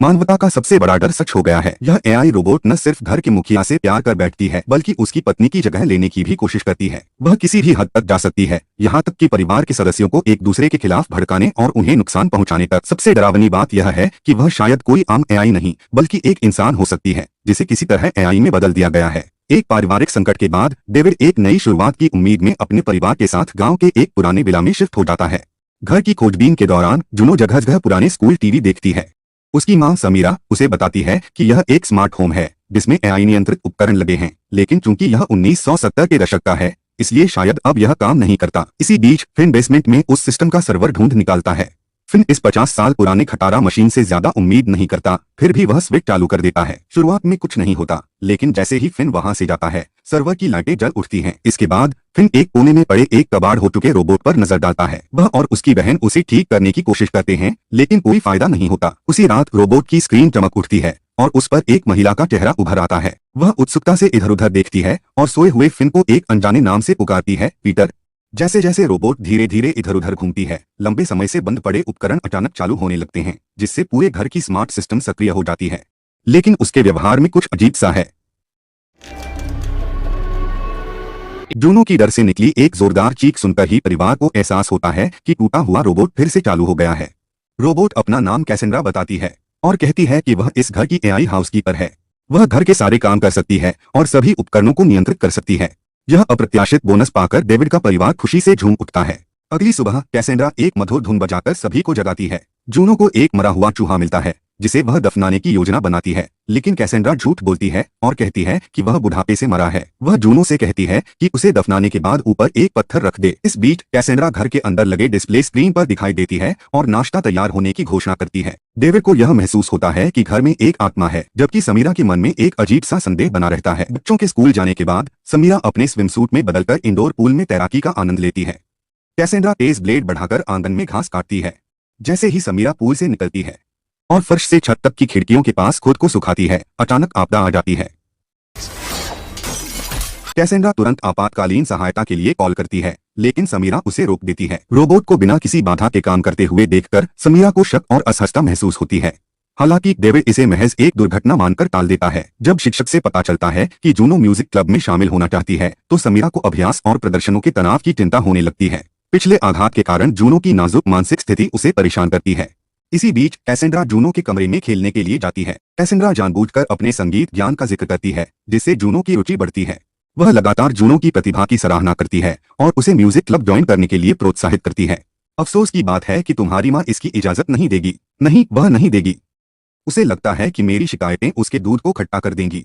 मानवता का सबसे बड़ा डर सच हो गया है। यह एआई रोबोट न सिर्फ घर के मुखिया से प्यार कर बैठती है, बल्कि उसकी पत्नी की जगह लेने की भी कोशिश करती है। वह किसी भी हद तक जा सकती है, यहाँ तक कि परिवार के सदस्यों को एक दूसरे के खिलाफ भड़काने और उन्हें नुकसान पहुँचाने तक। सबसे डरावनी बात यह है कि वह शायद कोई आम एआई नहीं, बल्कि एक इंसान हो सकती है, जिसे किसी तरह एआई में बदल दिया गया है। एक पारिवारिक संकट के बाद डेविड एक नई शुरुआत की उम्मीद में अपने परिवार के साथ गांव के एक पुराने विला में शिफ्ट हो जाता है। घर की खोजबीन के दौरान जूनो जगह जगह पुराने स्कूल टीवी देखती है। उसकी मां समीरा उसे बताती है कि यह एक स्मार्ट होम है जिसमें एआई नियंत्रित उपकरण लगे हैं, लेकिन चूंकि यह 1970 के दशक का है, इसलिए शायद अब यह काम नहीं करता। इसी बीच फिन बेसमेंट में उस सिस्टम का सर्वर ढूंढ निकालता है। फिन इस 50 साल पुराने खटारा मशीन से ज्यादा उम्मीद नहीं करता, फिर भी वह स्विच चालू कर देता है। शुरुआत में कुछ नहीं होता, लेकिन जैसे ही फिन वहां से जाता है, सर्वर की लाइटें जल उठती हैं। इसके बाद फिन एक कोने में पड़े एक कबाड़ हो चुके रोबोट पर नजर डालता है। वह और उसकी बहन उसे ठीक करने की कोशिश करते हैं, लेकिन कोई फायदा नहीं होता। उसी रात रोबोट की स्क्रीन चमक उठती है और उस पर एक महिला का चेहरा उभर आता है। वह उत्सुकता से इधर उधर देखती है और सोए हुए फिन को एक अनजाने नाम से पुकारती है, पीटर। जैसे जैसे रोबोट धीरे धीरे इधर उधर घूमती है, लंबे समय से बंद पड़े उपकरण अचानक चालू होने लगते हैं, जिससे पूरे घर की स्मार्ट सिस्टम सक्रिय हो जाती है। लेकिन उसके व्यवहार में कुछ अजीब सा है। जूनो की डर से निकली एक जोरदार चीख सुनकर ही परिवार को एहसास होता है कि टूटा हुआ रोबोट फिर से चालू हो गया है। रोबोट अपना नाम कैसेंड्रा बताती है और कहती है कि वह इस घर की एआई हाउसकीपर है। वह घर के सारे काम कर सकती है और सभी उपकरणों को नियंत्रित कर सकती है। यह अप्रत्याशित बोनस पाकर डेविड का परिवार खुशी से झूम उठता है। अगली सुबह कैसेंड्रा एक मधुर धुन बजाकर सभी को जगाती है। जूनो को एक मरा हुआ चूहा मिलता है, जिसे वह दफनाने की योजना बनाती है, लेकिन कैसेंड्रा झूठ बोलती है और कहती है कि वह बुढ़ापे से मरा है। वह जूनो से कहती है कि उसे दफनाने के बाद ऊपर एक पत्थर रख दे। इस बीच कैसेंड्रा घर के अंदर लगे डिस्प्ले स्क्रीन पर दिखाई देती है और नाश्ता तैयार होने की घोषणा करती है। डेविड को यह महसूस होता है कि घर में एक आत्मा है, जबकि समीरा के मन में एक अजीब सा संदेह बना रहता है। बच्चों के स्कूल जाने के बाद समीरा अपने स्विमसूट में बदलकर इंडोर पूल में तैराकी का आनंद लेती है। कैसेंड्रा तेज ब्लेड बढ़ाकर आंगन में घास काटती है। जैसे ही समीरा पूल से निकलती है और फर्श से छत तक की खिड़कियों के पास खुद को सुखाती है, अचानक आपदा आ जाती है। कैसेंड्रा तुरंत आपातकालीन सहायता के लिए कॉल करती है, लेकिन समीरा उसे रोक देती है। रोबोट को बिना किसी बाधा के काम करते हुए देखकर समीरा को शक और असहजता महसूस होती है। हालांकि डेविड इसे महज एक दुर्घटना मानकर टाल देता है। जब शिक्षक से पता चलता है कि जूनो म्यूजिक क्लब में शामिल होना चाहती है, तो समीरा को अभ्यास और प्रदर्शनों के तनाव की चिंता होने लगती है। पिछले आघात के कारण जूनो की नाजुक मानसिक स्थिति उसे परेशान करती है। इसी बीच कैसेंड्रा जूनो के कमरे में खेलने के लिए जाती है। कैसेंड्रा जानबूझकर अपने संगीत ज्ञान का जिक्र करती है, जिससे जूनो की रुचि बढ़ती है। वह लगातार जूनो की प्रतिभा की सराहना करती है और उसे म्यूजिक क्लब ज्वाइन करने के लिए प्रोत्साहित करती है। अफसोस की बात है कि तुम्हारी माँ इसकी इजाजत नहीं देगी। नहीं, वह नहीं देगी। उसे लगता है कि मेरी शिकायतें उसके दूध को खट्टा कर देंगी।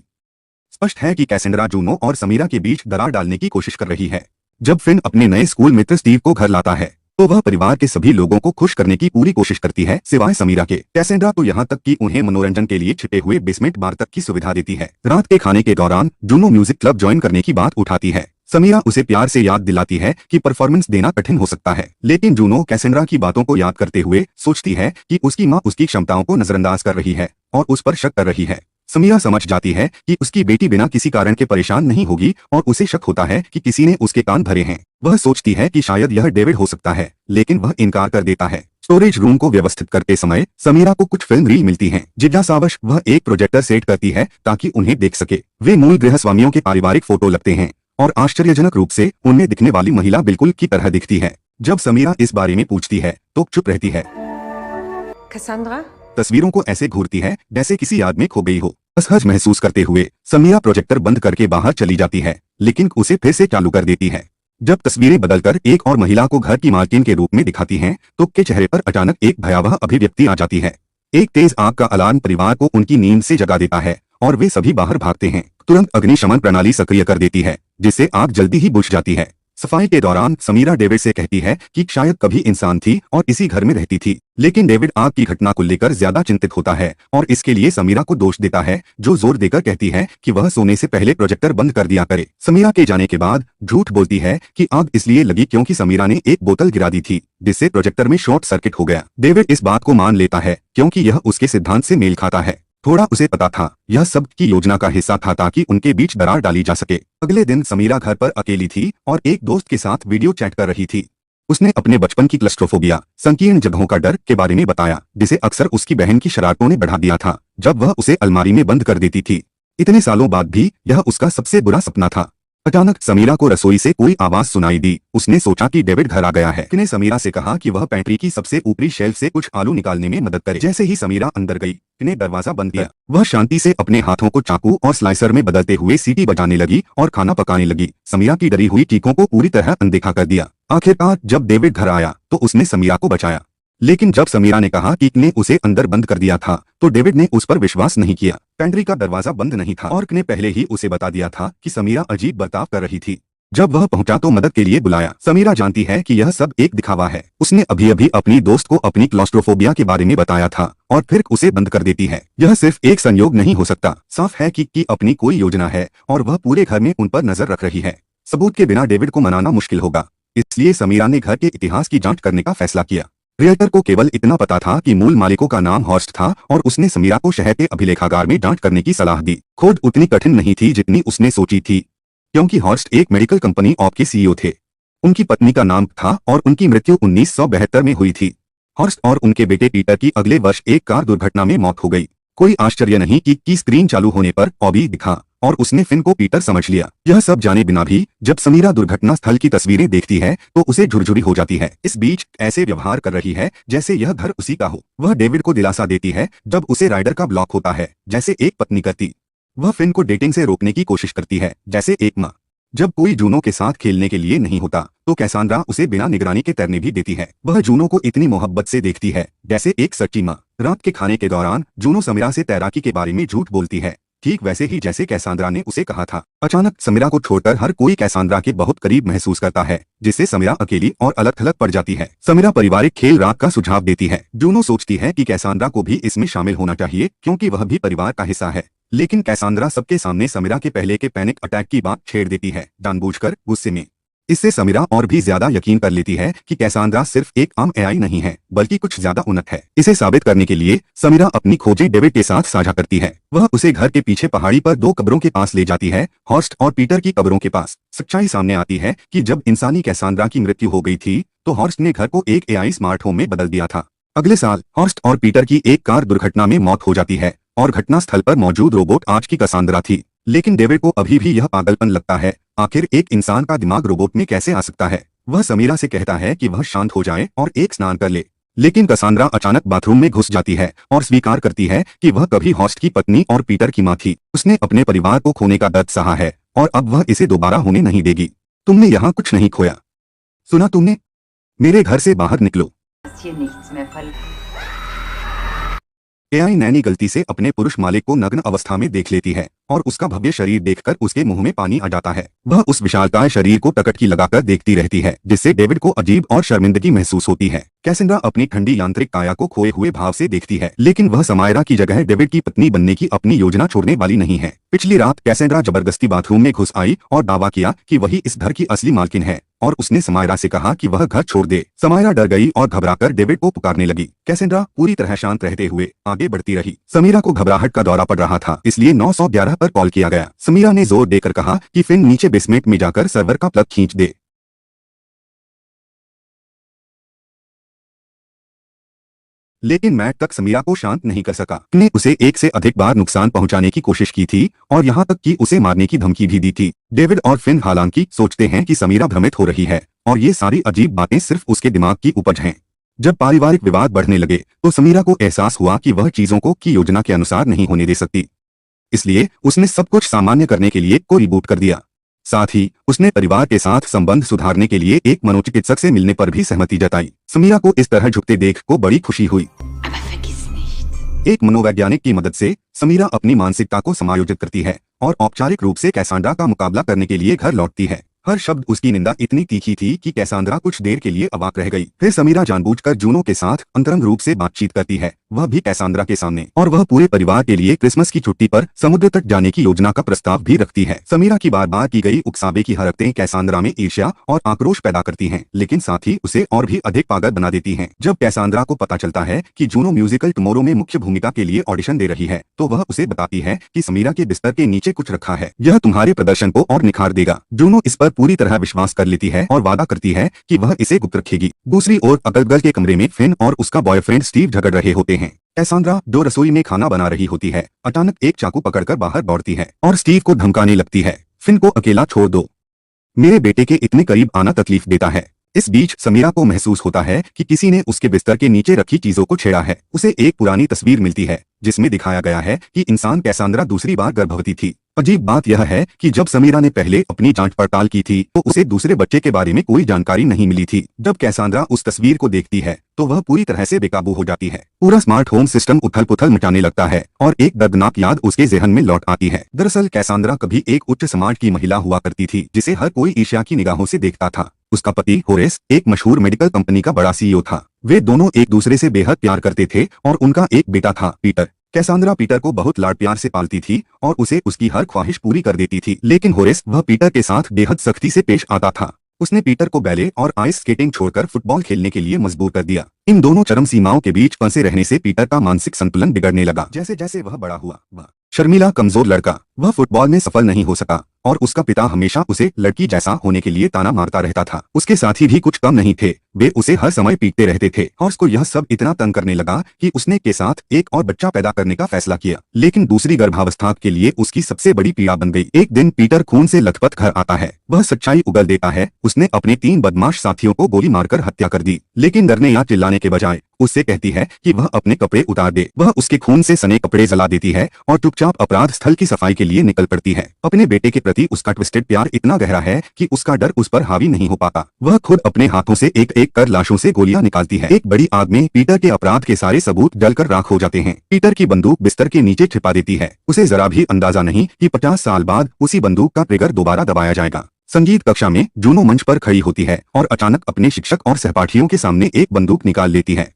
स्पष्ट है कि कैसेंड्रा जूनो और समीरा के बीच दरार डालने की कोशिश कर रही है। जब फिन अपने नए स्कूल मित्र स्टीव को घर लाता है, तो वह परिवार के सभी लोगों को खुश करने की पूरी कोशिश करती है, सिवाय समीरा के। कैसेंड्रा तो यहाँ तक कि उन्हें मनोरंजन के लिए छिपे हुए बेसमेंट बार तक की सुविधा देती है। रात के खाने के दौरान जूनो म्यूजिक क्लब ज्वाइन करने की बात उठाती है। समीरा उसे प्यार से याद दिलाती है कि परफॉर्मेंस देना कठिन हो सकता है, लेकिन जूनो कैसेंड्रा की बातों को याद करते हुए सोचती है कि उसकी माँ उसकी क्षमताओं को नजरअंदाज कर रही है और उस पर शक कर रही है। समीरा समझ जाती है कि उसकी बेटी बिना किसी कारण के परेशान नहीं होगी और उसे शक होता है कि किसी ने उसके कान भरे हैं। वह सोचती है कि शायद यह डेविड हो सकता है, लेकिन वह इनकार कर देता है। स्टोरेज रूम को व्यवस्थित करते समय समीरा को कुछ फिल्म रील मिलती हैं। जिज्ञासावश वह एक प्रोजेक्टर सेट करती है ताकि उन्हें देख सके। वे मूल गृहस्वामियों के पारिवारिक फोटो लगते हैं और आश्चर्यजनक रूप से उनमें दिखने वाली महिला बिल्कुल की तरह दिखती है। जब समीरा इस बारे में पूछती है तो चुप रहती है। कैसेंड्रा तस्वीरों को ऐसे घूरती है जैसे किसी याद में खो गई हो। असहज महसूस करते हुए समीरा प्रोजेक्टर बंद करके बाहर चली जाती है, लेकिन उसे फिर से चालू कर देती है। जब तस्वीरें बदलकर एक और महिला को घर की मालकिन के रूप में दिखाती हैं, तो के चेहरे पर अचानक एक भयावह अभिव्यक्ति आ जाती है। एक तेज आग का अलार्म परिवार को उनकी नींद से जगा देता है और वे सभी बाहर भागते हैं। तुरंत अग्निशमन प्रणाली सक्रिय कर देती है, जिससे आग जल्दी ही बुझ जाती है। सफाई के दौरान समीरा डेविड से कहती है कि शायद कभी इंसान थी और इसी घर में रहती थी, लेकिन डेविड आग की घटना को लेकर ज्यादा चिंतित होता है और इसके लिए समीरा को दोष देता है, जो जोर देकर कहती है कि वह सोने से पहले प्रोजेक्टर बंद कर दिया करे। समीरा के जाने के बाद झूठ बोलती है कि आग इसलिए लगी क्योंकि समीरा ने एक बोतल गिरा दी थी, जिससे प्रोजेक्टर में शॉर्ट सर्किट हो गया। डेविड इस बात को मान लेता है क्योंकि यह उसके सिद्धांत से मेल खाता है। थोड़ा उसे पता था, यह सब की योजना का हिस्सा था ताकि उनके बीच दरार डाली जा सके। अगले दिन समीरा घर पर अकेली थी और एक दोस्त के साथ वीडियो चैट कर रही थी। उसने अपने बचपन की क्लस्ट्रोफोबिया, संकीर्ण जगहों का डर के बारे में बताया, जिसे अक्सर उसकी बहन की शरारतों ने बढ़ा दिया था, जब वह उसे अलमारी में बंद कर देती थी। इतने सालों बाद भी यह उसका सबसे बुरा सपना था। अचानक समीरा को रसोई से कोई आवाज सुनाई दी। उसने सोचा कि डेविड घर आ गया है। ने समीरा से कहा कि वह पेंट्री की सबसे ऊपरी शेल्फ से कुछ आलू निकालने में मदद करे। जैसे ही समीरा अंदर गई, ने दरवाजा बंद किया। वह शांति से अपने हाथों को चाकू और स्लाइसर में बदलते हुए सीटी बजाने लगी और खाना पकाने लगी। समीरा की डरी हुई चीखों को पूरी तरह अनदेखा कर दिया। आखिरकार जब डेविड घर आया तो उसने समीरा को बचाया, लेकिन जब समीरा ने कहा कि ने उसे अंदर बंद कर दिया था तो डेविड ने उस पर विश्वास नहीं किया। पेंट्री का दरवाजा बंद नहीं था और ने पहले ही उसे बता दिया था कि समीरा अजीब बर्ताव कर रही थी। जब वह पहुंचा तो मदद के लिए बुलाया। समीरा जानती है कि यह सब एक दिखावा है। उसने अभी अभी अपनी दोस्त को अपनी क्लॉस्ट्रोफोबिया के बारे में बताया था और फिर उसे बंद कर देती है। यह सिर्फ एक संयोग नहीं हो सकता। साफ है कि अपनी कोई योजना है और वह पूरे घर में उन पर नजर रख रही है। सबूत के बिना डेविड को मनाना मुश्किल होगा, इसलिए समीरा ने घर के इतिहास की जांच करने का फैसला किया। रियल्टर को केवल इतना पता था कि मूल मालिकों का नाम हॉर्स्ट था और उसने समीरा को शहर के अभिलेखागार में जांच करने की सलाह दी। खोज उतनी कठिन नहीं थी जितनी उसने सोची थी, क्योंकि हॉर्स्ट एक मेडिकल कंपनी ऑफ के सीईओ थे। उनकी पत्नी का नाम था और उनकी मृत्यु 1972 में हुई थी। हॉर्स्ट और उनके बेटे पीटर की अगले वर्ष एक कार दुर्घटना में मौत हो गई। कोई आश्चर्य नहीं कि स्क्रीन चालू होने पर ऑबी दिखा और उसने फिन को पीटर समझ लिया। यह सब जाने बिना भी जब समीरा दुर्घटना स्थल की तस्वीरें देखती है तो उसे झुरझुरी हो जाती है। इस बीच ऐसे व्यवहार कर रही है जैसे यह घर उसी का हो। वह डेविड को दिलासा देती है जब उसे राइडर का ब्लॉक होता है, जैसे एक पत्नी करती। वह फिन को डेटिंग से रोकने की कोशिश करती है, जैसे एक माँ। जब कोई जूनो के साथ खेलने के लिए नहीं होता तो कैसांड्रा उसे बिना निगरानी के तैरने भी देती है। वह जूनो को इतनी मोहब्बत से देखती है जैसे एक सच्ची माँ। रात के खाने के दौरान जूनो समीरा से तैराकी के बारे में झूठ बोलती है, ठीक वैसे ही जैसे कैसांड्रा ने उसे कहा था। अचानक समीरा को छोड़कर हर कोई कैसांड्रा के बहुत करीब महसूस करता है, जिससे समीरा अकेली और अलग थलग पड़ जाती है। समीरा पारिवारिक खेल रात का सुझाव देती है। जूनो सोचती है कि कैसांड्रा को भी इसमें शामिल होना चाहिए क्योंकि वह भी परिवार का हिस्सा है, लेकिन कैसांड्रा सबके सामने समीरा के पहले के पैनिक अटैक की बात छेड़ देती है, जानबूझकर गुस्से में। इससे समीरा और भी ज्यादा यकीन कर लेती है कि कैसांड्रा सिर्फ एक आम एआई नहीं है बल्कि कुछ ज्यादा उन्नत है। इसे साबित करने के लिए समीरा अपनी खोजें डेविड के साथ साझा करती है। वह उसे घर के पीछे पहाड़ी पर 2 कब्रों के पास ले जाती है, हॉर्स्ट और पीटर की कब्रों के पास। सच्चाई सामने आती है कि जब इंसानी कैसांड्रा की मृत्यु हो गई थी तो हॉर्स्ट ने घर को एक एआई स्मार्ट होम में बदल दिया था। अगले साल हॉर्स्ट और पीटर की एक कार दुर्घटना में मौत हो जाती है और घटनास्थल पर मौजूद रोबोट आज की कैसांड्रा थी। लेकिन डेविड को अभी भी यह पागलपन लगता है, आखिर एक इंसान का दिमाग रोबोट में कैसे आ सकता है। वह समीरा से कहता है कि वह शांत हो जाए और एक स्नान कर ले, लेकिन कैसांड्रा अचानक बाथरूम में घुस जाती है और स्वीकार करती है कि वह कभी हॉर्स्ट की पत्नी और पीटर की मां थी। उसने अपने परिवार को खोने का दर्द सहा है और अब वह इसे दोबारा होने नहीं देगी। तुमने यहाँ कुछ नहीं खोया, सुना तुमने? मेरे घर से बाहर निकलो। एआई नैनी गलती से अपने पुरुष मालिक को नग्न अवस्था में देख लेती है और उसका भव्य शरीर देखकर उसके मुंह में पानी आ जाता है। वह उस विशालकाय शरीर को टकटकी लगाकर देखती रहती है, जिससे डेविड को अजीब और शर्मिंदगी महसूस होती है। कैसेंड्रा अपनी ठंडी यांत्रिक काया को खोए हुए भाव से देखती है, लेकिन वह समायरा की जगह डेविड की पत्नी बनने की अपनी योजना छोड़ने वाली नहीं है। पिछली रात कैसेंड्रा जबरदस्ती बाथरूम में घुस आई और दावा किया कि वही इस घर की असली मालकिन है और उसने समायरा से कहा कि वह घर छोड़ दे। समायरा डर गई और घबराकर डेविड को पुकारने लगी। कैसेंड्रा पूरी तरह शांत रहते हुए आगे बढ़ती रही। समीरा को घबराहट का दौरा पड़ रहा था, इसलिए 911 पर कॉल किया गया। समीरा ने जोर देकर कहा कि फिन नीचे बेसमेंट में जाकर सर्वर का प्लग खींच दे। लेकिन मैट तक समीरा को शांत नहीं कर सका। ने उसे एक से अधिक बार नुकसान पहुंचाने की कोशिश की थी और यहाँ तक कि उसे मारने की धमकी भी दी थी। डेविड और फिन हालांकि सोचते हैं कि समीरा भ्रमित हो रही है और ये सारी अजीब बातें सिर्फ उसके दिमाग की उपज हैं। जब पारिवारिक विवाद बढ़ने लगे तो समीरा को एहसास हुआ कि वह चीजों को की योजना के अनुसार नहीं होने दे सकती। इसलिए उसने सब कुछ सामान्य करने के लिए को रिबूट कर दिया। साथ ही उसने परिवार के साथ संबंध सुधारने के लिए एक मनोचिकित्सक से मिलने पर भी सहमति जताई। समीरा को इस तरह झुकते देख को बड़ी खुशी हुई। एक मनोवैज्ञानिक की मदद से समीरा अपनी मानसिकता को समायोजित करती है और औपचारिक रूप से कैसांड्रा का मुकाबला करने के लिए घर लौटती है। हर शब्द उसकी निंदा इतनी तीखी थी कि कैसांड्रा कुछ देर के लिए अवाक रह गई। फिर समीरा जानबूझकर जूनो के साथ अंतरंग रूप से बातचीत करती है। वह भी कैसांद्रा के सामने, और वह पूरे परिवार के लिए क्रिसमस की छुट्टी पर समुद्र तट जाने की योजना का प्रस्ताव भी रखती है। समीरा की बार बार की गई उकसावे की हरकतें कैसांद्रा में ईर्ष्या और आक्रोश पैदा करती हैं, लेकिन साथ ही उसे और भी अधिक पागल बना देती हैं। जब कैसांद्रा को पता चलता है कि जूनो म्यूजिकल टुमारो में मुख्य भूमिका के लिए ऑडिशन दे रही है, तो वह उसे बताती है कि समीरा के बिस्तर के नीचे कुछ रखा है, यह तुम्हारे प्रदर्शन को और निखार देगा। जूनो इस पर पूरी तरह विश्वास कर लेती है और वादा करती है कि वह इसे गुप्त रखेगी। दूसरी ओर अगल-बगल के कमरे में फिन और उसका बॉयफ्रेंड स्टीव झगड़ रहे होते हैं। कैसांद्रा जो रसोई में खाना बना रही होती है, अचानक एक चाकू पकड़कर बाहर दौड़ती है और स्टीव को धमकाने लगती है, फिन को अकेला छोड़ दो, मेरे बेटे के इतने करीब आना तकलीफ देता है। इस बीच समीरा को महसूस होता है कि किसी ने उसके बिस्तर के नीचे रखी चीजों को छेड़ा है। उसे एक पुरानी तस्वीर मिलती है जिसमें दिखाया गया है कि इंसान कैसांद्रा दूसरी बार गर्भवती थी। अजीब बात यह है कि जब समीरा ने पहले अपनी जांच पड़ताल की थी तो उसे दूसरे बच्चे के बारे में कोई जानकारी नहीं मिली थी। जब कैसांद्रा उस तस्वीर को देखती है तो वह पूरी तरह से बेकाबू हो जाती है। पूरा स्मार्ट होम सिस्टम उथल पुथल मचाने लगता है और एक दर्दनाक याद उसके ज़हन में लौट आती है। दरअसल कैसांद्रा कभी एक उच्च समाज की महिला हुआ करती थी जिसे हर कोई ईर्ष्या की निगाहों से देखता था। उसका पति होरेस एक मशहूर मेडिकल कंपनी का बड़ा सीईओ था। वे दोनों एक दूसरे से बेहद प्यार करते थे और उनका एक बेटा था, पीटर। कैसांद्रा पीटर को बहुत लाड प्यार से पालती थी और उसे उसकी हर ख्वाहिश पूरी कर देती थी, लेकिन होरेस वह पीटर के साथ बेहद सख्ती से पेश आता था। उसने पीटर को बैले और आइस स्केटिंग छोड़कर फुटबॉल खेलने के लिए मजबूर कर दिया। इन दोनों चरम सीमाओं के बीच फंसे रहने से पीटर का मानसिक संतुलन बिगड़ने लगा। जैसे जैसे वह बड़ा हुआ, वह शर्मीला कमजोर लड़का, वह फुटबॉल में सफल नहीं हो सका और उसका पिता हमेशा उसे लड़की जैसा होने के लिए ताना मारता रहता था। उसके साथी भी कुछ कम नहीं थे, वे उसे हर समय पीटते रहते थे। हॉर्स को यह सब इतना तंग करने लगा कि उसने के साथ एक और बच्चा पैदा करने का फैसला किया, लेकिन दूसरी गर्भावस्था के लिए उसकी सबसे बड़ी पीड़ा बन गई। एक दिन पीटर खून से लथपथ घर आता है। वह सच्चाई उगल देता है, उसने अपने 3 बदमाश साथियों को गोली मारकर हत्या कर दी। लेकिन डरने या चिल्लाने के बजाय उससे कहती है कि वह अपने कपड़े उतार दे। वह उसके खून से सने कपड़े जला देती है और चुपचाप अपराध स्थल की सफाई के लिए निकल पड़ती है। अपने बेटे के प्रति उसका ट्विस्टेड प्यार इतना गहरा है कि उसका डर उस पर हावी नहीं हो पाता। वह खुद अपने हाथों से एक एक कर लाशों से गोलियां निकालती है। एक बड़ी आग में पीटर के अपराध के सारे सबूत जलकर राख हो जाते हैं। पीटर की बंदूक बिस्तर के नीचे छिपा देती है। उसे जरा भी अंदाजा नहीं कि 50 साल बाद उसी बंदूक का ट्रिगर दोबारा दबाया जाएगा। संगीत कक्षा में जूनो मंच पर खड़ी होती है और अचानक अपने शिक्षक और सहपाठियों के सामने एक बंदूक निकाल लेती है।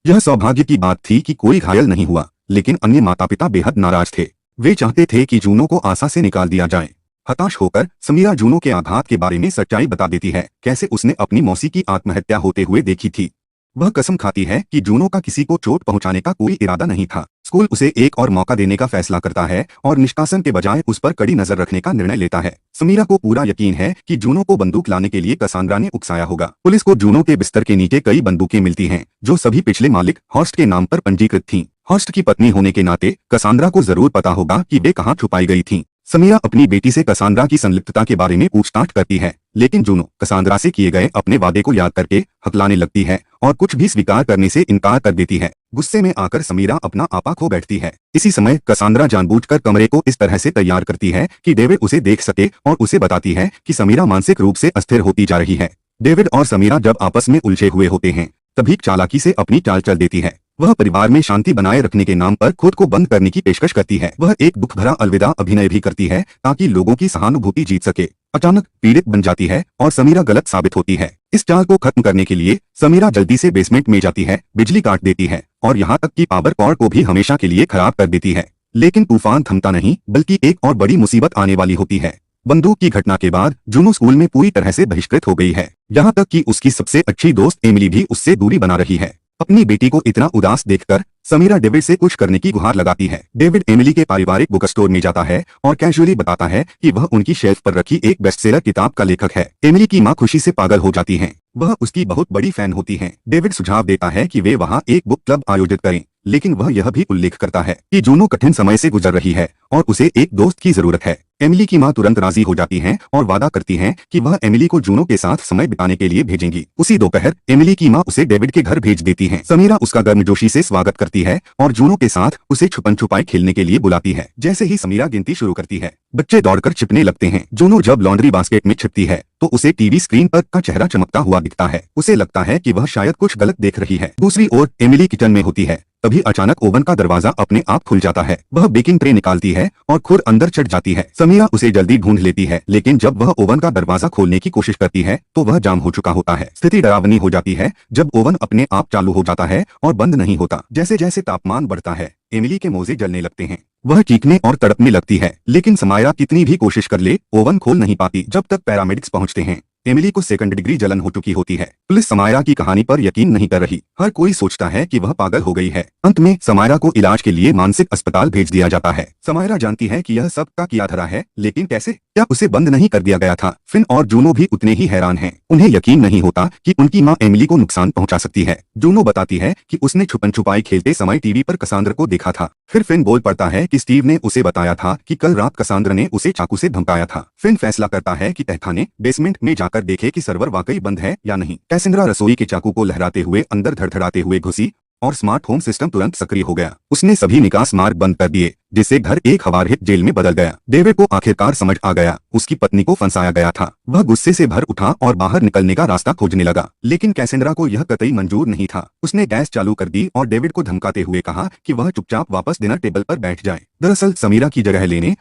यह सौभाग्य की बात थी कि कोई घायल नहीं हुआ, लेकिन अन्य माता पिता बेहद नाराज थे। वे चाहते थे कि जूनो को आशा से निकाल दिया जाए। हताश होकर समीरा जूनो के आघात के बारे में सच्चाई बता देती है, कैसे उसने अपनी मौसी की आत्महत्या होते हुए देखी थी। वह कसम खाती है कि जूनो का किसी को चोट पहुंचाने का कोई इरादा नहीं था। स्कूल उसे एक और मौका देने का फैसला करता है और निष्कासन के बजाय उस पर कड़ी नजर रखने का निर्णय लेता है। समीरा को पूरा यकीन है कि जूनो को बंदूक लाने के लिए कैसांद्रा ने उकसाया होगा। पुलिस को जूनो के बिस्तर के नीचे कई बंदूकें मिलती हैं, जो सभी पिछले मालिक हॉर्स्ट के नाम पर पंजीकृत थीं। हॉर्स्ट की पत्नी होने के नाते कैसांद्रा को जरूर पता होगा कि वे कहाँ छुपाई गई थीं। समीरा अपनी बेटी से कैसांद्रा की संलिप्तता के बारे में पूछताछ करती है, लेकिन जूनो कैसांद्रा से किए गए अपने वादे को याद करके हकलाने लगती है और कुछ भी स्वीकार करने से इनकार कर देती है। गुस्से में आकर समीरा अपना आपा खो बैठती है। इसी समय कैसांद्रा जानबूझकर कमरे को इस तरह से तैयार करती है कि डेविड उसे देख सके और उसे बताती है कि समीरा मानसिक रूप से अस्थिर होती जा रही है। डेविड और समीरा जब आपस में उलझे हुए होते हैं तभी चालाकी से अपनी चाल चल देती है। वह परिवार में शांति बनाए रखने के नाम पर खुद को बंद करने की पेशकश करती है। वह एक दुख भरा अलविदा अभिनय भी करती है ताकि लोगों की सहानुभूति जीत सके। अचानक पीड़ित बन जाती है और समीरा गलत साबित होती है। इस चाल को खत्म करने के लिए समीरा जल्दी से बेसमेंट में जाती है, बिजली काट देती है और यहाँ तक कि पावर कॉर्ड को भी हमेशा के लिए खराब कर देती है। लेकिन तूफान थमता नहीं, बल्कि एक और बड़ी मुसीबत आने वाली होती है। बंदूक की घटना के बाद जूनो स्कूल में पूरी तरह से बहिष्कृत हो गई है। यहाँ तक कि उसकी सबसे अच्छी दोस्त एमिली भी उससे दूरी बना रही है। अपनी बेटी को इतना उदास देखकर समीरा डेविड से कुछ करने की गुहार लगाती है। डेविड एमिली के पारिवारिक बुक स्टोर में जाता है और कैजुअली बताता है कि वह उनकी शेल्फ पर रखी एक बेस्टसेलर किताब का लेखक है। एमिली की मां खुशी से पागल हो जाती हैं। वह उसकी बहुत बड़ी फैन होती हैं। डेविड सुझाव देता है कि वे वहां एक बुक क्लब आयोजित करें, लेकिन वह यह भी उल्लेख करता है कि जूनो कठिन समय से गुजर रही है और उसे एक दोस्त की जरूरत है। एमिली की मां तुरंत राजी हो जाती हैं और वादा करती हैं कि वह एमिली को जूनो के साथ समय बिताने के लिए भेजेंगी। उसी दोपहर एमिली की मां उसे डेविड के घर भेज देती हैं। समीरा उसका गर्मजोशी से स्वागत करती है और जूनो के साथ उसे छुपन छुपाई खेलने के लिए बुलाती है। जैसे ही समीरा गिनती शुरू करती है, बच्चे दौड़कर छिपने लगते हैं। जूनो जब लॉन्ड्री बास्केट में छिपती है तो उसे टीवी स्क्रीन पर का चेहरा चमकता हुआ दिखता है। उसे लगता है कि वह शायद कुछ गलत देख रही है। दूसरी ओर एमिली किचन में होती है। तभी अचानक ओवन का दरवाजा अपने आप खुल जाता है। वह बेकिंग ट्रे निकालती है और खुद अंदर चढ़ जाती है। समीरा उसे जल्दी ढूंढ लेती है, लेकिन जब वह ओवन का दरवाजा खोलने की कोशिश करती है तो वह जाम हो चुका होता है। स्थिति डरावनी हो जाती है जब ओवन अपने आप चालू हो जाता है और बंद नहीं होता। जैसे जैसे तापमान बढ़ता है, एमिली के मोजे जलने लगते हैं। वह चीखने और तड़पने लगती है, लेकिन समाया कितनी भी कोशिश कर ले ओवन खोल नहीं पाती। जब तक पैरामेडिक्स पहुंचते हैं, एमिली को सेकंड डिग्री जलन हो चुकी होती है। पुलिस समाया की कहानी पर यकीन नहीं कर रही। हर कोई सोचता है कि वह पागल हो गई है। अंत में समाया को इलाज के लिए मानसिक अस्पताल भेज दिया जाता है। समाया जानती है कि यह सब का किया धरा है, लेकिन कैसे? क्या उसे बंद नहीं कर दिया गया था? फिन और जूनो भी उतने ही हैरान हैं। उन्हें यकीन नहीं होता कि उनकी माँ एमिली को नुकसान पहुंचा सकती है। जूनो बताती है कि उसने छुपन छुपाई खेलते समय टीवी पर कसांद्र को देखा था। फिर फिन बोल पड़ता है कि स्टीव ने उसे बताया था कि कल रात कसांद्र ने उसे चाकू से धमकाया था। फिन फैसला करता है कि तहखाने बेसमेंट में जाकर देखे कि सर्वर वाकई बंद है या नहीं। कैसेंड्रा रसोई के चाकू को लहराते हुए अंदर धड़धड़ाते हुए घुसी और स्मार्ट होम सिस्टम तुरंत सक्रिय हो गया। उसने सभी निकास मार्ग बंद कर दिए, जिससे घर एक हवारहित जेल में बदल गया। डेविड को आखिरकार समझ आ गया, उसकी पत्नी को फंसाया गया था। वह गुस्से से भर उठा और बाहर निकलने का रास्ता खोजने लगा, लेकिन कैसेंड्रा को यह कतई मंजूर नहीं था। उसने गैस चालू कर दी और डेविड को धमकाते हुए कहा कि वह चुपचाप वापस डिनर टेबल पर बैठ जाए। दरअसल समीरा की जगह लेने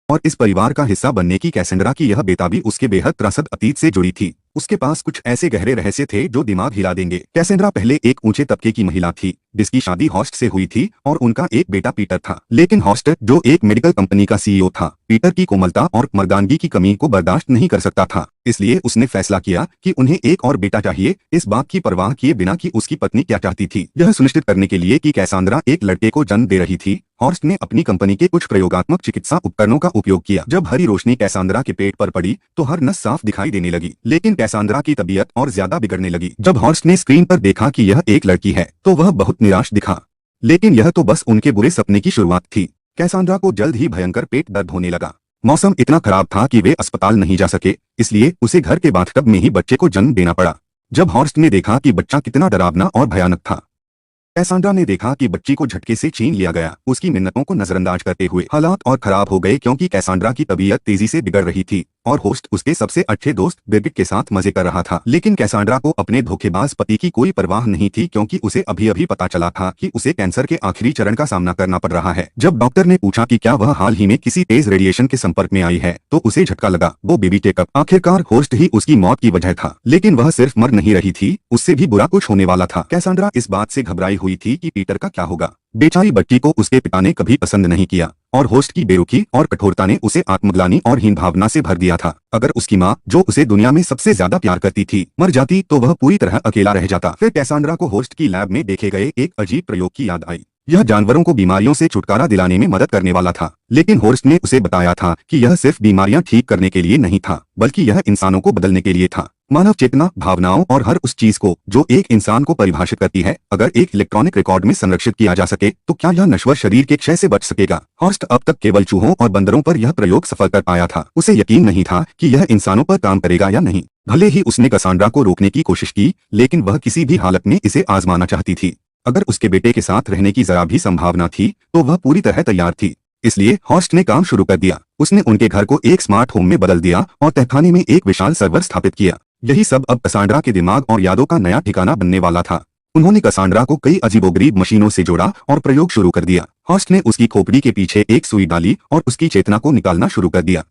और इस परिवार का हिस्सा बनने की कैसेंड्रा की यह बेताबी उसके बेहद त्रासद अतीत से जुड़ी थी। उसके पास कुछ ऐसे गहरे रहस्य थे जो दिमाग हिला देंगे। कैसेंड्रा पहले एक ऊंचे तबके की महिला थी, जिसकी शादी हॉस्ट से हुई थी और उनका एक बेटा पीटर था। लेकिन हॉस्ट, जो एक मेडिकल कंपनी का सीईओ था, पीटर की कोमलता और मर्दानगी की कमी को बर्दाश्त नहीं कर सकता था। इसलिए उसने फैसला किया कि उन्हें एक और बेटा चाहिए, इस बात की परवाह किए बिना कि उसकी पत्नी क्या चाहती थी। यह सुनिश्चित करने के लिए कि कैसांद्रा एक लड़के को जन्म दे रही थी, हॉर्स्ट ने अपनी कंपनी के कुछ प्रयोगात्मक चिकित्सा उपकरणों का उपयोग किया। जब हरी रोशनी कैसांद्रा के पेट पर पड़ी तो हर नस साफ दिखाई देने लगी, लेकिन कैसांद्रा की तबीयत और ज्यादा बिगड़ने लगी। जब हॉर्स्ट ने स्क्रीन पर देखा कि यह एक लड़की है तो वह बहुत निराश दिखा, लेकिन यह तो बस उनके बुरे सपने की शुरुआत थी। कैसांद्रा को जल्द ही भयंकर पेट दर्द होने लगा। मौसम इतना खराब था कि वे अस्पताल नहीं जा सके, इसलिए उसे घर के बाथटब में ही बच्चे को जन्म देना पड़ा। जब हॉर्स्ट ने देखा कि बच्चा कितना डरावना और भयानक था, कैसांड्रा ने देखा कि बच्ची को झटके से छीन लिया गया। उसकी मिन्नतों को नजरअंदाज करते हुए हालात और खराब हो गए, क्योंकि कैसांड्रा की तबीयत तेजी से बिगड़ रही थी और होस्ट उसके सबसे अच्छे दोस्त डेविड के साथ मजे कर रहा था। लेकिन कैसांड्रा को अपने धोखेबाज पति की कोई परवाह नहीं थी, क्योंकि उसे अभी अभी पता चला था कि उसे कैंसर के आखिरी चरण का सामना करना पड़ रहा है। जब डॉक्टर ने पूछा कि क्या वह हाल ही में किसी तेज रेडिएशन के संपर्क में आई है, तो उसे झटका लगा। वो बेबी टेकअप, आखिरकार होस्ट ही उसकी मौत की वजह था। लेकिन वह सिर्फ मर नहीं रही थी, उससे भी बुरा कुछ होने वाला था। कैसांड्रा इस बात से घबराई हुई थी कि पीटर का क्या होगा। बेचारी बच्ची को उसके पिता ने कभी पसंद नहीं किया और होस्ट की बेरुखी और कठोरता ने उसे आत्मग्लानि और हीन भावना से भर दिया था। अगर उसकी माँ, जो उसे दुनिया में सबसे ज्यादा प्यार करती थी, मर जाती तो वह पूरी तरह अकेला रह जाता। फिर कैसांड्रा को होस्ट की लैब में देखे गए एक अजीब प्रयोग की याद आई। यह जानवरों को बीमारियों से छुटकारा दिलाने में मदद करने वाला था, लेकिन होस्ट ने उसे बताया था कि यह सिर्फ बीमारियां ठीक करने के लिए नहीं था, बल्कि यह इंसानों को बदलने के लिए था। मानव चेतना, भावनाओं और हर उस चीज को जो एक इंसान को परिभाषित करती है, अगर एक इलेक्ट्रॉनिक रिकॉर्ड में संरक्षित किया जा सके तो क्या यह नश्वर शरीर के क्षय से बच सकेगा? हॉर्स्ट अब तक केवल चूहों और बंदरों पर यह प्रयोग सफल कर पाया था। उसे यकीन नहीं था कि यह इंसानों पर काम करेगा या नहीं। भले ही उसने कैसांड्रा को रोकने की कोशिश की, लेकिन वह किसी भी हालत में इसे आजमाना चाहती थी। अगर उसके बेटे के साथ रहने की जरा भी संभावना थी तो वह पूरी तरह तैयार थी। इसलिए हॉर्स्ट ने काम शुरू कर दिया। उसने उनके घर को एक स्मार्ट होम में बदल दिया और तहखाने में एक विशाल सर्वर स्थापित किया। यही सब अब कैसांड्रा के दिमाग और यादों का नया ठिकाना बनने वाला था। उन्होंने कैसांड्रा को कई अजीबोगरीब मशीनों से जोड़ा और प्रयोग शुरू कर दिया। हॉर्स्ट ने उसकी खोपड़ी के पीछे एक सुई डाली और उसकी चेतना को निकालना शुरू कर दिया।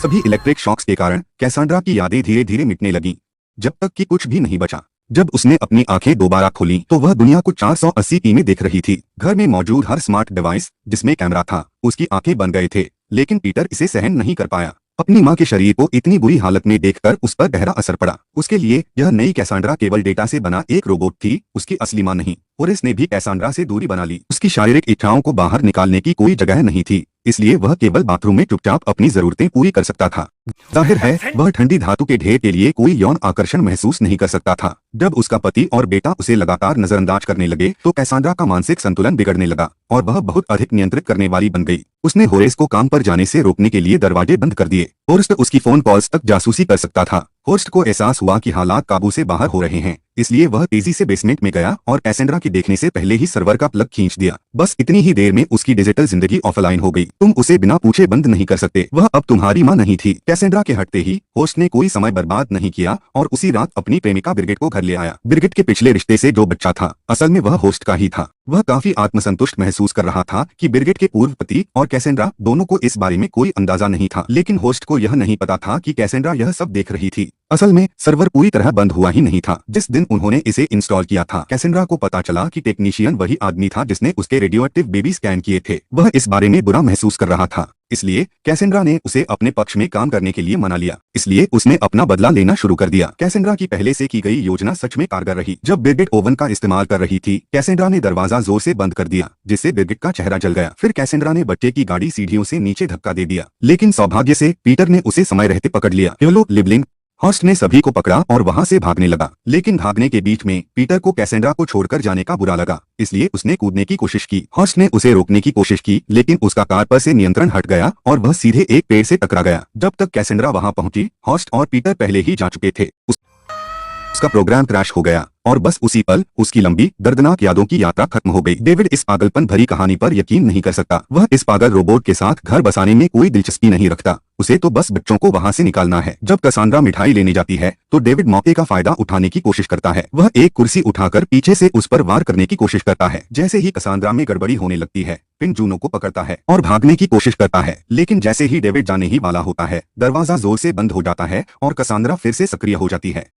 सभी इलेक्ट्रिक शॉक्स के कारण कैसांड्रा की यादें धीरे धीरे मिटने लगीं, जब तक कि कुछ भी नहीं बचा। जब उसने अपनी आंखें दोबारा खोलीं तो वह दुनिया को 480p में देख रही थी। घर में मौजूद हर स्मार्ट डिवाइस जिसमें कैमरा था, उसकी आंखें बन गए थे, लेकिन पीटर इसे सहन नहीं कर पाया। अपनी माँ के शरीर को इतनी बुरी हालत में देखकर उस पर गहरा असर पड़ा। उसके लिए यह नई कैसांड्रा केवल डेटा से बना एक रोबोट थी, उसकी असली माँ नहीं। और इसने भी कैसांड्रा से दूरी बना ली। उसकी शारीरिक इच्छाओं को बाहर निकालने की कोई जगह नहीं थी, इसलिए वह केवल बाथरूम में चुपचाप अपनी जरूरतें पूरी कर सकता था। जाहिर है वह ठंडी धातु के ढेर के लिए कोई यौन आकर्षण महसूस नहीं कर सकता था। जब उसका पति और बेटा उसे लगातार नजरअंदाज करने लगे तो कैसांड्रा का मानसिक संतुलन बिगड़ने लगा और वह बहुत अधिक नियंत्रित करने वाली बन गई। उसने होरेस को काम पर जाने से रोकने के लिए दरवाजे बंद कर दिए। होरेस उसकी फोन कॉल्स तक जासूसी कर सकता था। होस्ट को एहसास हुआ कि हालात काबू से बाहर हो रहे हैं, इसलिए वह तेजी से बेसमेंट में गया और कैसेंड्रा के देखने से पहले ही सर्वर का प्लग खींच दिया। बस इतनी ही देर में उसकी डिजिटल जिंदगी ऑफलाइन हो गई। तुम उसे बिना पूछे बंद नहीं कर सकते। वह अब तुम्हारी मां नहीं थी। कैसेंड्रा के हटते ही होस्ट ने कोई समय बर्बाद नहीं किया और उसी रात अपनी प्रेमिका ब्रिगेट को घर ले आया। ब्रिगेट के पिछले रिश्ते से जो बच्चा था असल में वह होस्ट का ही था। वह काफी आत्मसंतुष्ट महसूस कर रहा था कि ब्रिगेट के पूर्व पति और कैसेंड्रा दोनों को इस बारे में कोई अंदाजा नहीं था, लेकिन होस्ट को यह नहीं पता था कि कैसेंड्रा यह सब देख रही थी। असल में सर्वर पूरी तरह बंद हुआ ही नहीं था जिस दिन उन्होंने इसे इंस्टॉल किया था। कैसेंड्रा को पता चला कि टेक्नीशियन वही आदमी था जिसने उसके रेडियोएक्टिव बेबी स्कैन किए थे। वह इस बारे में बुरा महसूस कर रहा था, इसलिए कैसेंड्रा ने उसे अपने पक्ष में काम करने के लिए मना लिया। इसलिए उसने अपना बदला लेना शुरू कर दिया। कैसेंड्रा की पहले से की गई योजना सच में कारगर रही। जब ब्रिगेट ओवन का इस्तेमाल कर रही थी, कैसेंड्रा ने दरवाजा जोर से बंद कर दिया जिससे ब्रिगेट का चेहरा जल गया। फिर कैसेंड्रा ने बच्चे की गाड़ी सीढ़ियों से नीचे धक्का दे दिया, लेकिन सौभाग्य से पीटर ने उसे समय रहते पकड़ लिया। हेलो लिबलिंग। होस्ट ने सभी को पकड़ा और वहां से भागने लगा, लेकिन भागने के बीच में पीटर को कैसेंड्रा को छोड़कर जाने का बुरा लगा, इसलिए उसने कूदने की कोशिश की। होस्ट ने उसे रोकने की कोशिश की, लेकिन उसका कार पर से नियंत्रण हट गया और वह सीधे एक पेड़ से टकरा गया। जब तक कैसेंड्रा वहां पहुंची, होस्ट और पीटर पहले ही जा चुके थे। उसका प्रोग्राम क्रैश हो गया और बस उसी पल उसकी लंबी दर्दनाक यादों की यात्रा खत्म हो गई। डेविड इस पागलपन भरी कहानी पर यकीन नहीं कर सकता। वह इस पागल रोबोट के साथ घर बसाने में कोई दिलचस्पी नहीं रखता। उसे तो बस बच्चों को वहां से निकालना है। जब कैसेंड्रा मिठाई लेने जाती है तो डेविड मौके का फायदा उठाने की कोशिश करता है। वह एक कुर्सी उठाकर पीछे से उस पर वार करने की कोशिश करता है। जैसे ही कैसेंड्रा में गड़बड़ी होने लगती है, फिन जूनो को पकड़ता है और भागने की कोशिश करता है, लेकिन जैसे ही डेविड जाने ही वाला होता है, दरवाजा जोर से बंद हो जाता है और कैसेंड्रा फिर से सक्रिय हो जाती है।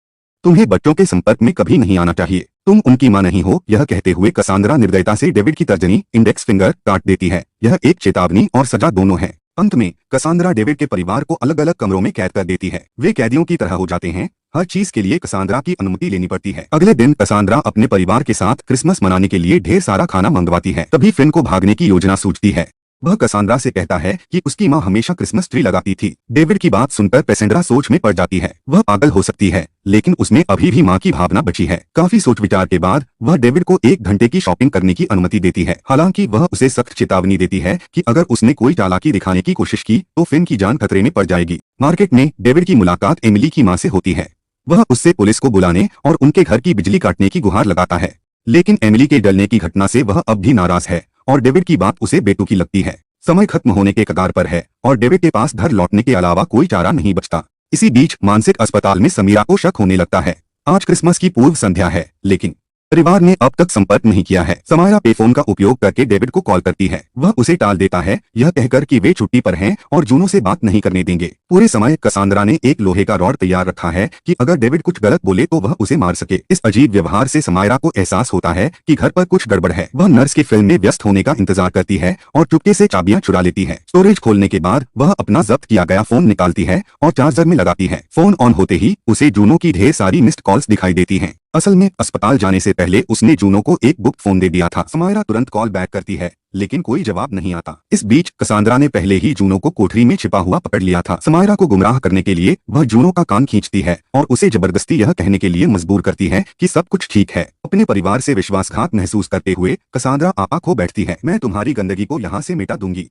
तुम्हें बच्चों के संपर्क में कभी नहीं आना चाहिए, तुम उनकी मां नहीं हो। यह कहते हुए कैसेंड्रा निर्दयता से डेविड की तर्जनी इंडेक्स फिंगर काट देती है। यह एक चेतावनी और सजा दोनों है। अंत में कैसेंड्रा डेविड के परिवार को अलग अलग कमरों में कैद कर देती है। वे कैदियों की तरह हो जाते हैं। हर चीज के लिए कैसेंड्रा की अनुमति लेनी पड़ती है। अगले दिन कैसेंड्रा अपने परिवार के साथ क्रिसमस मनाने के लिए ढेर सारा खाना मंगवाती है। तभी फिन को भागने की योजना सूझती है। वह कैसेंड्रा से कहता है कि उसकी मां हमेशा क्रिसमस ट्री लगाती थी। डेविड की बात सुनकर कैसेंड्रा सोच में पड़ जाती है। वह पागल हो सकती है, लेकिन उसमें अभी भी मां की भावना बची है। काफी सोच विचार के बाद वह डेविड को 1 घंटे की शॉपिंग करने की अनुमति देती है। हालांकि वह उसे सख्त चेतावनी देती है कि अगर उसने कोई चालाकी दिखाने की कोशिश की तो फिन की जान खतरे में पड़ जाएगी। मार्केट में डेविड की मुलाकात एमिली की मां से होती है। वह उससे पुलिस को बुलाने और उनके घर की बिजली काटने की गुहार लगाता है, लेकिन एमिली के जलने की घटना से वह अब भी नाराज है और डेविड की बात उसे बेतुकी लगती है। समय खत्म होने के कगार पर है और डेविड के पास घर लौटने के अलावा कोई चारा नहीं बचता। इसी बीच मानसिक अस्पताल में समीरा को शक होने लगता है। आज क्रिसमस की पूर्व संध्या है, लेकिन परिवार ने अब तक संपर्क नहीं किया है। समायरा पेफोन का उपयोग करके डेविड को कॉल करती है। वह उसे टाल देता है, यह कहकर कि वे छुट्टी पर हैं और जूनो से बात नहीं करने देंगे। पूरे समय कैसेंड्रा ने एक लोहे का रॉड तैयार रखा है कि अगर डेविड कुछ गलत बोले तो वह उसे मार सके। इस अजीब व्यवहार से समायरा को एहसास होता है कि घर पर कुछ गड़बड़ है। वह नर्स के फिल्म में व्यस्त होने का इंतजार करती है और चुपके से चाबियां चुरा लेती है। स्टोरेज खोलने के बाद वह अपना जब्त किया गया फोन निकालती है और चार्जर में लगाती है। फोन ऑन होते ही उसे जूनो की ढेर सारी मिस्ड कॉल्स दिखाई देती हैं। असल में अस्पताल जाने से पहले उसने जूनो को एक गुप्त फोन दे दिया था। समायरा तुरंत कॉल बैक करती है, लेकिन कोई जवाब नहीं आता। इस बीच कैसेंड्रा ने पहले ही जूनो को कोठरी में छिपा हुआ पकड़ लिया था। समायरा को गुमराह करने के लिए वह जूनो का कान खींचती है और उसे जबरदस्ती यह कहने के लिए मजबूर करती है कि सब कुछ ठीक है। अपने परिवार से विश्वासघात महसूस करते हुए कैसेंड्रा आपा खो बैठती है। मैं तुम्हारी गंदगी को यहाँ से मिटा दूंगी,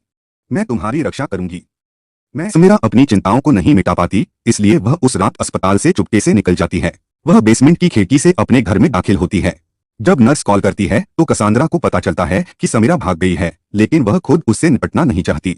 मैं तुम्हारी रक्षा करूंगी। समीरा अपनी चिंताओं को नहीं मिटा पाती, इसलिए वह उस रात अस्पताल से चुपके से निकल जाती है। वह बेसमेंट की खिड़की से अपने घर में दाखिल होती है। जब नर्स कॉल करती है तो कैसेंड्रा को पता चलता है कि समीरा भाग गई है, लेकिन वह खुद उससे निपटना नहीं चाहती।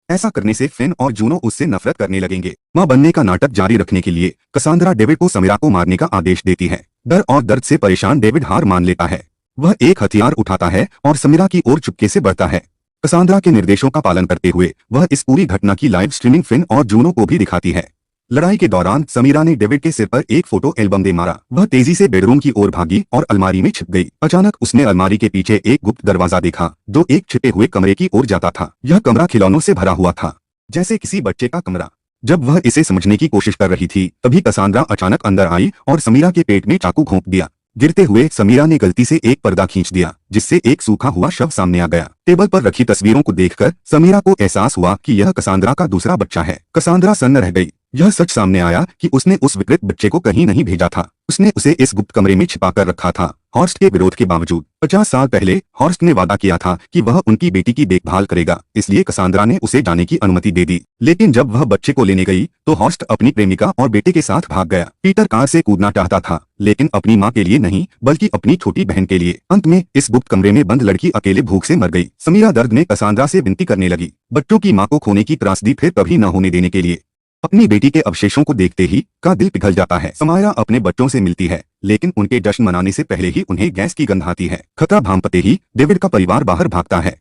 ऐसा करने से फिन और जूनो उससे नफरत करने लगेंगे। मां बनने का नाटक जारी रखने के लिए कैसेंड्रा डेविड को समीरा को मारने का आदेश देती है। डर और दर्द से परेशान डेविड हार मान लेता है। वह एक हथियार उठाता है और समीरा की ओर चुपके से बढ़ता है। कैसेंड्रा के निर्देशों का पालन करते हुए वह इस पूरी घटना की लाइव स्ट्रीमिंग फिन और जूनो को भी दिखाती है। लड़ाई के दौरान समीरा ने डेविड के सिर पर एक फोटो एल्बम दे मारा। वह तेजी से बेडरूम की ओर भागी और अलमारी में छिप गई। अचानक उसने अलमारी के पीछे एक गुप्त दरवाजा देखा जो एक छिपे हुए कमरे की ओर जाता था। यह कमरा खिलौनों से भरा हुआ था, जैसे किसी बच्चे का कमरा। जब वह इसे समझने की कोशिश कर रही थी, तभी कैसेंड्रा अचानक अंदर आई और समीरा के पेट में चाकू घोंप दिया। गिरते हुए समीरा ने गलती से एक पर्दा खींच दिया, जिससे एक सूखा हुआ शव सामने आ गया। टेबल पर रखी तस्वीरों को देखकर समीरा को एहसास हुआ कि यह कैसेंड्रा का दूसरा बच्चा है। कैसेंड्रा सन्न रह गई। यह सच सामने आया कि उसने उस विकृत बच्चे को कहीं नहीं भेजा था। उसने उसे इस गुप्त कमरे में छिपा कर रखा था हॉर्स्ट के विरोध के बावजूद 50 साल पहले हॉर्स्ट ने वादा किया था कि वह उनकी बेटी की देखभाल करेगा, इसलिए कसांद्रा ने उसे जाने की अनुमति दे दी। लेकिन जब वह बच्चे को लेने गई तो हॉर्स्ट अपनी प्रेमिका और बेटे के साथ भाग गया। पीटर कार से कूदना चाहता था, लेकिन अपनी माँ के लिए नहीं बल्कि अपनी छोटी बहन के लिए। अंत में इस गुप्त कमरे में बंद लड़की अकेले भूख से मर गई। समीरा दर्द में कसांद्रा से विनती करने लगी, बच्चों की माँ को खोने की त्रासदी फिर कभी न होने देने के लिए। अपनी बेटी के अवशेषों को देखते ही का दिल पिघल जाता है। समायरा अपने बच्चों से मिलती है, लेकिन उनके जश्न मनाने से पहले ही उन्हें गैस की गंध आती है। खतरा भांपते ही डेविड का परिवार बाहर भागता है।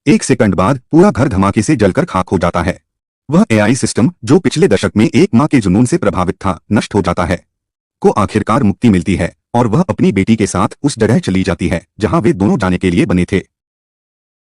एक सेकंड बाद पूरा घर धमाके से जलकर खाक हो जाता है। वह एआई सिस्टम जो पिछले दशक में एक माँ के जुनून से प्रभावित था, नष्ट हो जाता है। को आखिरकार मुक्ति मिलती है और वह अपनी बेटी के साथ उस जगह चली जाती है जहाँ वे दोनों जाने के लिए बने थे।